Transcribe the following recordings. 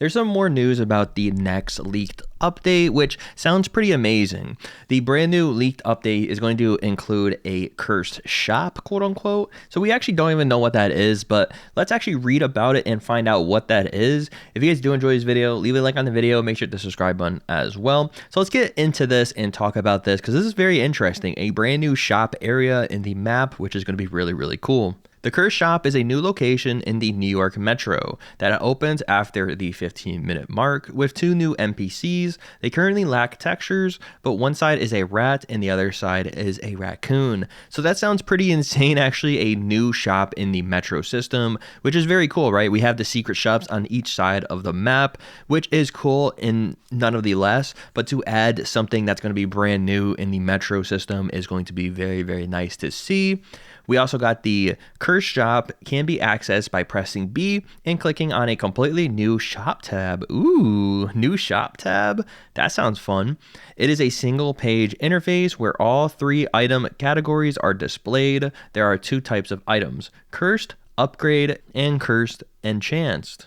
There's some more news about the next leaked update, which sounds pretty amazing. The brand new leaked update is going to include a cursed shop, quote unquote. So we actually don't even know what that is, but let's actually read about it and find out what that is. If you guys do enjoy this video, leave a like on the video, make sure to hit the subscribe button as well. So let's get into this and talk about this because this is very interesting. A brand new shop area in the map, which is going to be really, really cool. The Cursed Shop is a new location in the New York Metro that opens after the 15-minute mark with 2 new NPCs. They currently lack textures, but one side is a rat and the other side is a raccoon. So that sounds pretty insane, actually, a new shop in the Metro system, which is very cool, right? We have the secret shops on each side of the map, which is cool in none of the less, but to add something that's going to be brand new in the Metro system is going to be very, very nice to see. We also got the Cursed Shop can be accessed by pressing B and clicking on a completely new shop tab. Ooh, new shop tab? That sounds fun. It is a single page interface where all 3 item categories are displayed. There are 2 types of items: Cursed, Upgrade, and Cursed Enchanted.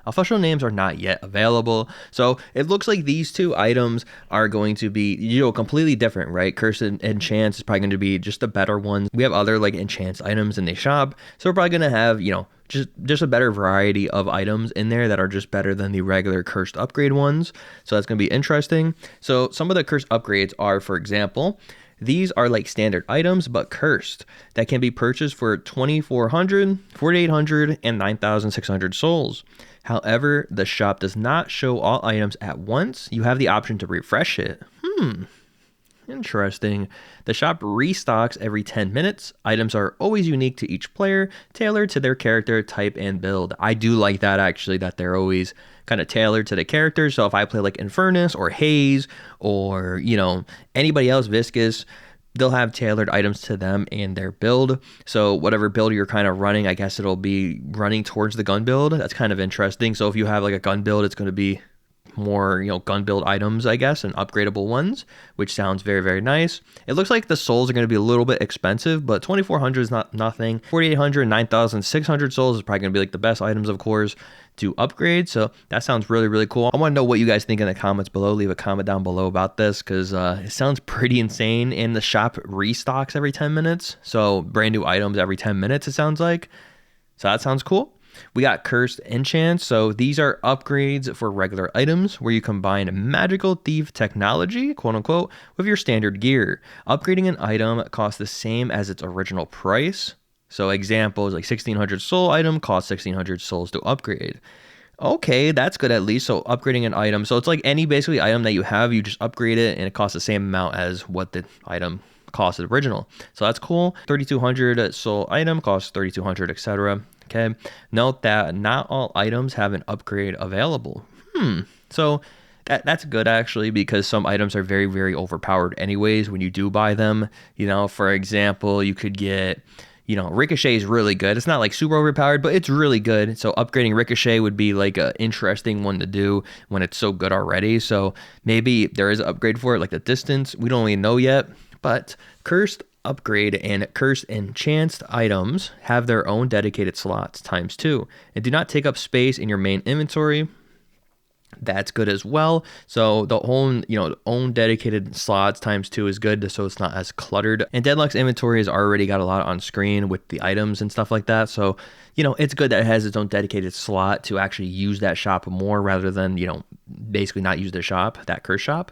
Official names are not yet available. So it looks like these 2 items are going to be, completely different, right? Cursed and Enchants is probably going to be just the better ones. We have other like Enchants items in the shop. So we're probably going to have, just a better variety of items in there that are just better than the regular Cursed Upgrade ones. So that's going to be interesting. So some of the Cursed Upgrades are, for example, these are like standard items, but cursed, that can be purchased for 2,400, 4,800, and 9,600 souls. However, the shop does not show all items at once. You have the option to refresh it. Interesting. The shop restocks every 10 minutes. Items are always unique to each player, tailored to their character, type, and build. I do like that, actually, that they're always kind of tailored to the character. So if I play like Infernus or Haze or, anybody else, Viscous, they'll have tailored items to them and their build. So whatever build you're kind of running, I guess it'll be running towards the gun build. That's kind of interesting. So if you have like a gun build, it's going to be more gun build items, I guess, and upgradable ones, which sounds very, very nice. It looks like the souls are going to be a little bit expensive, but 2,400 is not nothing. 4,800, 9,600 souls is probably going to be like the best items, of course, to upgrade. So that sounds really, really cool. I want to know what you guys think in the comments below. Leave a comment down below about this because it sounds pretty insane. And the shop restocks every 10 minutes, so brand new items every 10 minutes, it sounds like. So that sounds cool. We got Cursed Enchants. So these are upgrades for regular items where you combine magical thief technology, quote unquote, with your standard gear. Upgrading an item costs the same as its original price. So examples like 1,600 soul item costs 1,600 souls to upgrade. Okay, that's good at least. So upgrading an item. So it's like any basically item that you have, you just upgrade it and it costs the same amount as what the item cost original. So that's cool. 3,200 soul item costs 3,200, etc. Okay, note that not all items have an upgrade available. So that's good, actually, because some items are very, very overpowered anyways when you do buy them. For example, you could get, Ricochet is really good. It's not like super overpowered, but it's really good. So upgrading Ricochet would be like an interesting one to do when it's so good already. So maybe there is an upgrade for it, like the distance. We don't really know yet, but Cursed Upgrade and Cursed Enchanted items have their own dedicated slots ×2 and do not take up space in your main inventory. That's good as well. So the whole, own dedicated slots ×2 is good, so it's not as cluttered. And Deadlock's inventory has already got a lot on screen with the items and stuff like that. So, it's good that it has its own dedicated slot to actually use that shop more rather than, basically not use the shop, that Cursed Shop.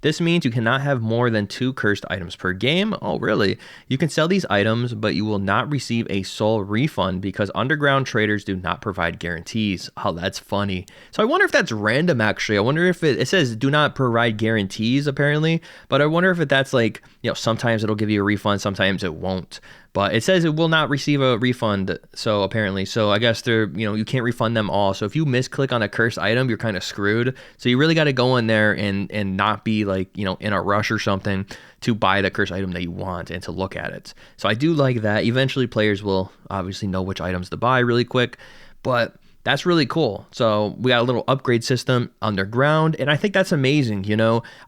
This means you cannot have more than 2 cursed items per game. Oh, really? You can sell these items, but you will not receive a soul refund because underground traders do not provide guarantees. Oh, that's funny. So I wonder if that's random, actually. I wonder if it says do not provide guarantees, apparently, but I wonder if that's like, sometimes it'll give you a refund, sometimes it won't. But it says it will not receive a refund, so apparently. So I guess you can't refund them all. So if you misclick on a cursed item, you're kind of screwed. So you really got to go in there and not be like, in a rush or something to buy the cursed item that you want and to look at it. So I do like that. Eventually players will obviously know which items to buy really quick, but that's really cool. So we got a little upgrade system underground, and I think that's amazing.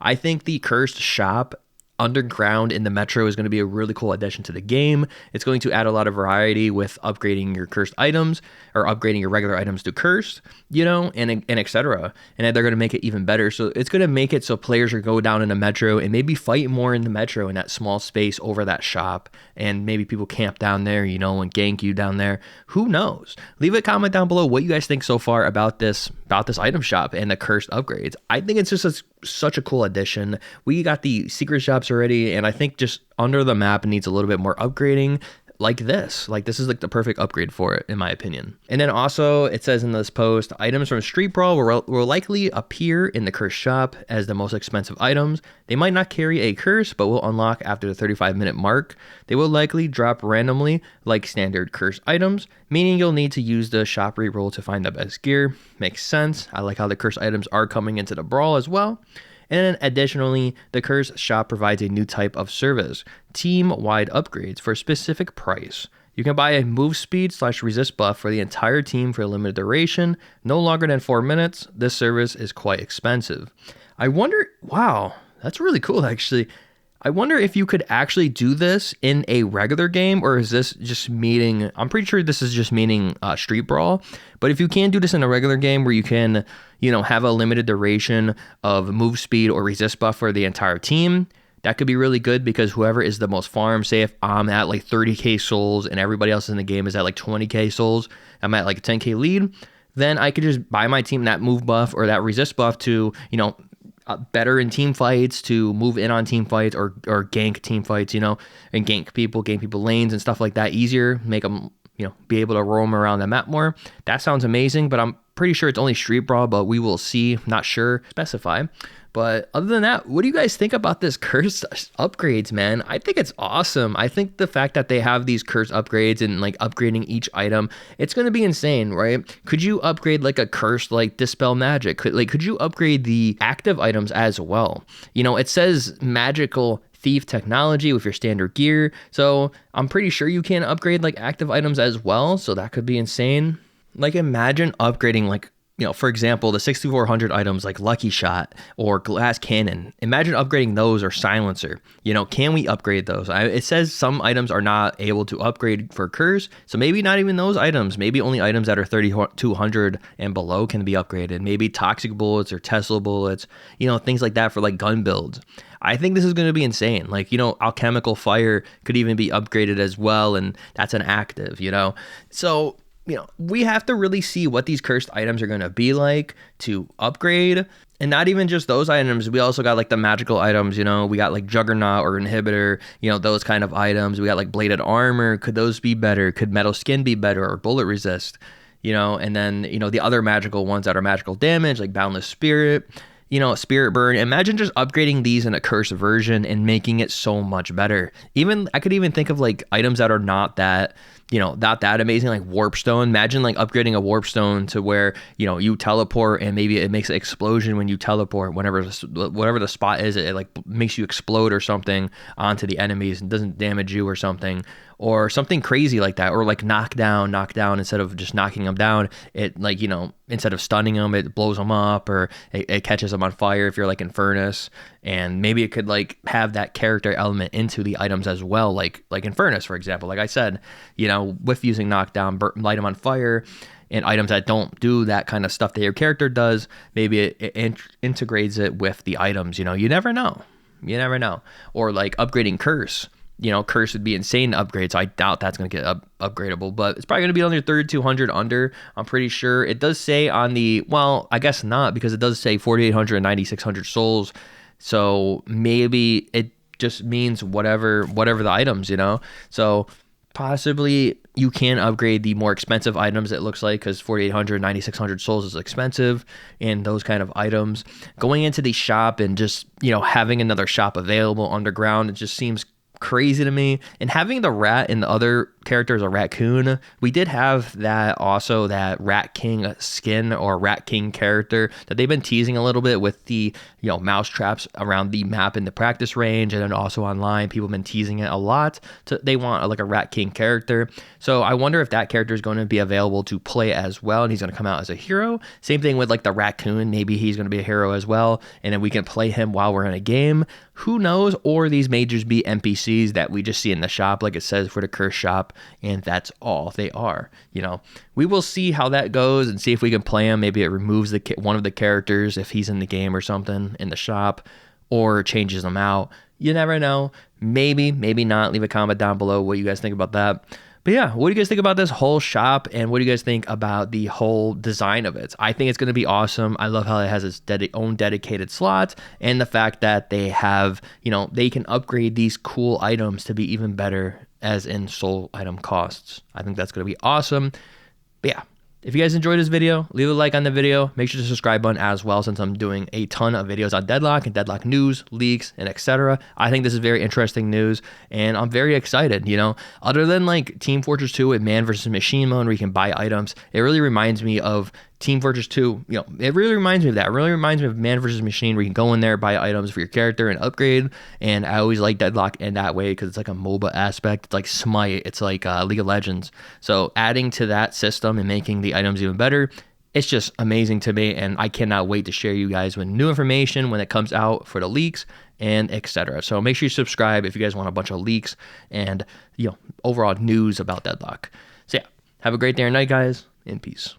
I think the Cursed Shop underground in the metro is going to be a really cool addition to the game. It's going to add a lot of variety with upgrading your cursed items or upgrading your regular items to cursed, and etc. And they're going to make it even better. So it's going to make it so players are go down in the metro and maybe fight more in the metro in that small space over that shop. And maybe people camp down there, and gank you down there. Who knows? Leave a comment down below what you guys think so far about this item shop and the cursed upgrades. I think it's just such a cool addition. We got the secret shops already, and I think just under the map needs a little bit more upgrading. Like this is like the perfect upgrade for it, in my opinion. And then also it says in this post, items from Street Brawl will likely appear in the curse shop as the most expensive items. They might not carry a curse, but will unlock after the 35-minute mark. They will likely drop randomly like standard curse items, meaning you'll need to use the shop reroll to find the best gear. Makes sense. I like how the curse items are coming into the Brawl as well. And then additionally, the Curse shop provides a new type of service, team-wide upgrades for a specific price. You can buy a move speed / resist buff for the entire team for a limited duration, no longer than 4 minutes. This service is quite expensive. I wonder, wow, that's really cool actually. I wonder if you could actually do this in a regular game, or is this just meaning, I'm pretty sure this is just meaning Street Brawl, but if you can do this in a regular game where you can, have a limited duration of move speed or resist buff for the entire team, that could be really good because whoever is the most farm, say if I'm at like 30k souls and everybody else in the game is at like 20k souls, I'm at like a 10k lead, then I could just buy my team that move buff or that resist buff to, better in team fights, to move in on team fights or gank team fights, and gank people lanes and stuff like that easier, make them, be able to roam around the map more. That sounds amazing, but I'm pretty sure it's only Street Brawl, but we will see, not sure, specify. But other than that, what do you guys think about this curse upgrades, man? I think it's awesome. I think the fact that they have these curse upgrades and like upgrading each item, it's going to be insane, right? Could you upgrade like a curse like Dispel Magic? Could you upgrade the active items as well? It says magical thief technology with your standard gear. So I'm pretty sure you can upgrade like active items as well. So that could be insane. Like imagine upgrading like, for example, the 6400 items like Lucky Shot or Glass Cannon. Imagine upgrading those or Silencer. Can we upgrade those? It says some items are not able to upgrade for Curse, so maybe not even those items. Maybe only items that are 3200 and below can be upgraded. Maybe Toxic Bullets or Tesla Bullets, things like that for like gun builds. I think this is going to be insane. Like, Alchemical Fire could even be upgraded as well, and that's an active, So we have to really see what these cursed items are going to be like to upgrade. And not even just those items. We also got like the magical items, we got like Juggernaut or Inhibitor, those kind of items. We got like Bladed Armor. Could those be better? Could Metal Skin be better, or Bullet Resist? And then, the other magical ones that are magical damage, like Boundless Spirit, Spirit Burn. Imagine just upgrading these in a cursed version and making it so much better. I could even think of like items that are not that amazing, like Warp Stone. Imagine like upgrading a Warp Stone to where, you teleport and maybe it makes an explosion when you teleport, whatever the spot is, it like makes you explode or something onto the enemies and doesn't damage you or something crazy like that. Or like knockdown instead of just knocking them down, it like, instead of stunning them, it blows them up, or it catches them on fire if you're like in Furnace. And maybe it could like have that character element into the items as well, like in Furnace, for example. Like I said, with using knockdown, light them on fire, and items that don't do that kind of stuff that your character does, maybe it integrates it with the items. You never know. Or like upgrading Curse. Curse would be insane to upgrade, so I doubt that's going to get upgradable, but it's probably going to be under 3200 under. I'm pretty sure it does say on the, well, I guess not, because it does say 4800 and 9600 souls, so maybe it just means whatever the items, so possibly you can upgrade the more expensive items, it looks like, because 4800 9600 souls is expensive, and those kind of items going into the shop and just having another shop available underground, it just seems crazy to me. And having the rat and the other character is a raccoon. We did have that also, that Rat King skin or Rat King character that they've been teasing a little bit with the, you know, mouse traps around the map in the practice range, and then also online people have been teasing it a lot. They want like a Rat King character. So I wonder if that character is going to be available to play as well, and he's going to come out as a hero. Same thing with like the raccoon. Maybe he's going to be a hero as well, and then we can play him while we're in a game. Who knows? Or these may just be NPCs that we just see in the shop, like it says for the curse shop, and that's all they are. You know, we will see how that goes and see if we can play him. Maybe it removes one of the characters if he's in the game or something in the shop, or changes them out. You never know. Maybe, maybe not. Leave a comment down below what you guys think about that. But yeah, what do you guys think about this whole shop, and what do you guys think about the whole design of it? I think it's going to be awesome. I love how it has its own dedicated slot, and the fact that they have, you know, they can upgrade these cool items to be even better as in soul item costs. I think that's going to be awesome. But yeah, if you guys enjoyed this video, leave a like on the video. Make sure to subscribe button as well, since I'm doing a ton of videos on Deadlock and Deadlock news, leaks, and etc. I think this is very interesting news, and I'm very excited. You know, other than like Team Fortress 2 with man versus machine mode where you can buy items, it really reminds me of Team Fortress 2, you know, it really reminds me of that. It really reminds me of man versus machine, where you can go in there, buy items for your character and upgrade. And I always like Deadlock in that way because it's like a MOBA aspect. It's like Smite. It's like League of Legends. So adding to that system and making the items even better, it's just amazing to me. And I cannot wait to share you guys with new information when it comes out for the leaks and etc. So make sure you subscribe if you guys want a bunch of leaks and, you know, overall news about Deadlock. So yeah, have a great day or night, guys, and peace.